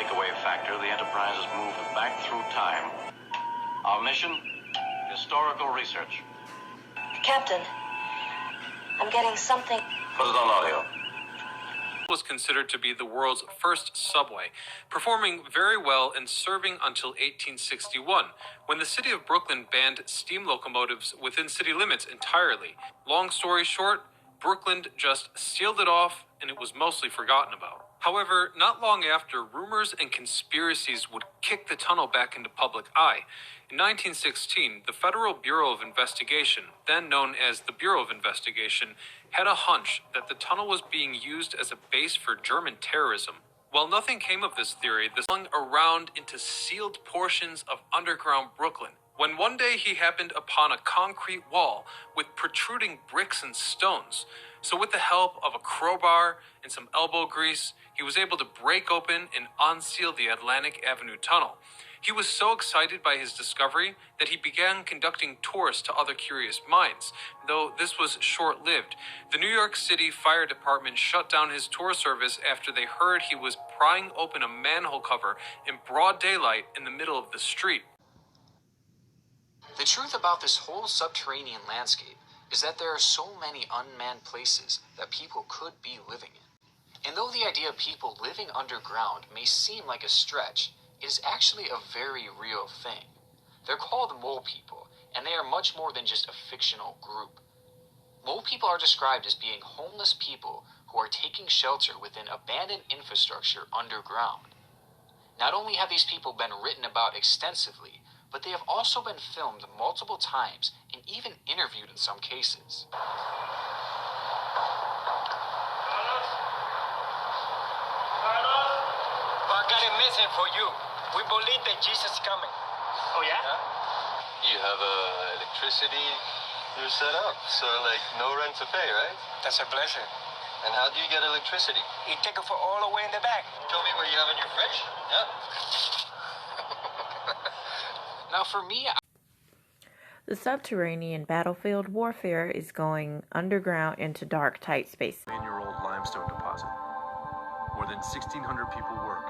breakaway factor, the Enterprise has moved back through time. Our mission? Historical research. Captain, I'm getting something. Put it on audio. Was considered to be the world's first subway, performing very well and serving until 1861, when the city of Brooklyn banned steam locomotives within city limits entirely. Long story short, Brooklyn just sealed it off and it was mostly forgotten about. However, not long after, rumors and conspiracies would kick the tunnel back into public eye. In 1916, the Federal Bureau of Investigation, then known as the Bureau of Investigation, had a hunch that the tunnel was being used as a base for German terrorism. While nothing came of this theory, this hung around into sealed portions of underground Brooklyn, when one day he happened upon a concrete wall with protruding bricks and stones. So with the help of a crowbar and some elbow grease, he was able to break open and unseal the Atlantic Avenue Tunnel. He was so excited by his discovery that he began conducting tours to other curious minds, though this was short-lived. The New York City Fire Department shut down his tour service after they heard he was prying open a manhole cover in broad daylight in the middle of the street. The truth about this whole subterranean landscape is that there are so many unmanned places that people could be living in. And though the idea of people living underground may seem like a stretch, it is actually a very real thing. They're called mole people, and they are much more than just a fictional group. Mole people are described as being homeless people who are taking shelter within abandoned infrastructure underground. Not only have these people been written about extensively, but they have also been filmed multiple times and even interviewed in some cases. I got a message for you. We believe that Jesus is coming. Oh, yeah? You have electricity, you're set up, so like no rent to pay, right? That's a pleasure. And how do you get electricity? You take it for all the way in the back. Tell me what you have in your fridge. Yeah. Now for me, The subterranean battlefield warfare is going underground into dark, tight space. Year-old limestone deposit. More than 1,600 people work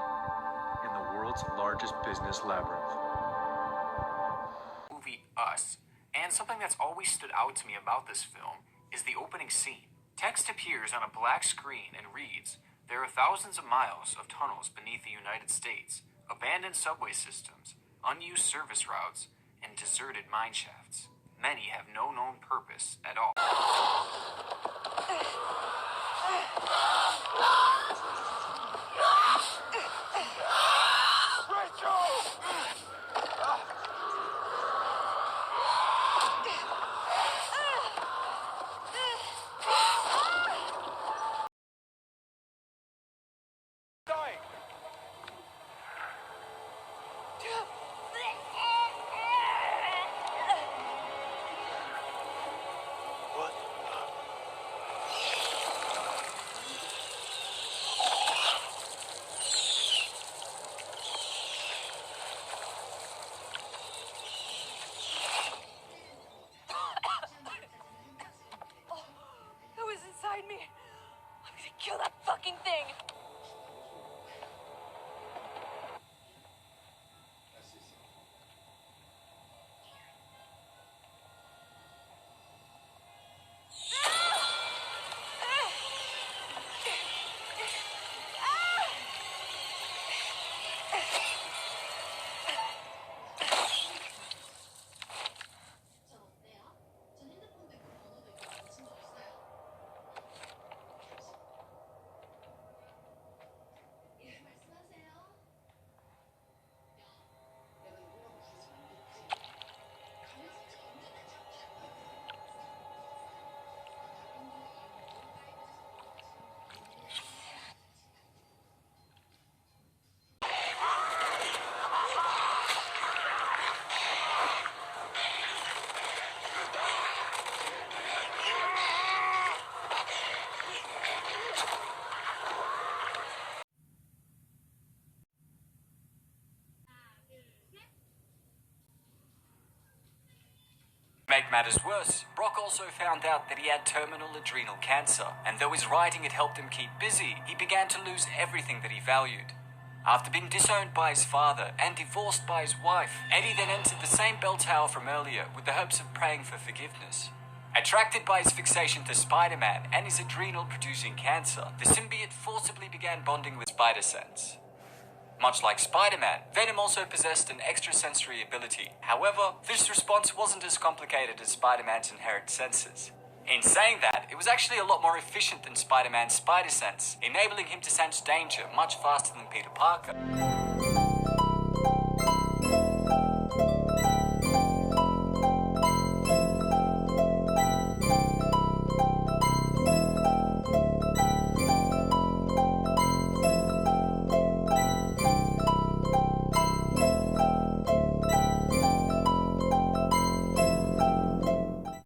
in the world's largest business labyrinth. Movie Us. And something that's always stood out to me about this film is the opening scene. Text appears on a black screen and reads, "There are thousands of miles of tunnels beneath the United States, abandoned subway systems, unused service routes, and deserted mine shafts. Many have no known purpose at all." Me. I'm gonna kill that fucking thing. Make matters worse, Brock also found out that he had terminal adrenal cancer, and though his writing had helped him keep busy, he began to lose everything that he valued. After being disowned by his father and divorced by his wife, Eddie then entered the same bell tower from earlier with the hopes of praying for forgiveness. Attracted by his fixation to Spider-Man and his adrenal-producing cancer, the symbiote forcibly began bonding with Spider-Sense. Much like Spider-Man, Venom also possessed an extrasensory ability. However, this response wasn't as complicated as Spider-Man's inherent senses. In saying that, it was actually a lot more efficient than Spider-Man's Spider-Sense, enabling him to sense danger much faster than Peter Parker.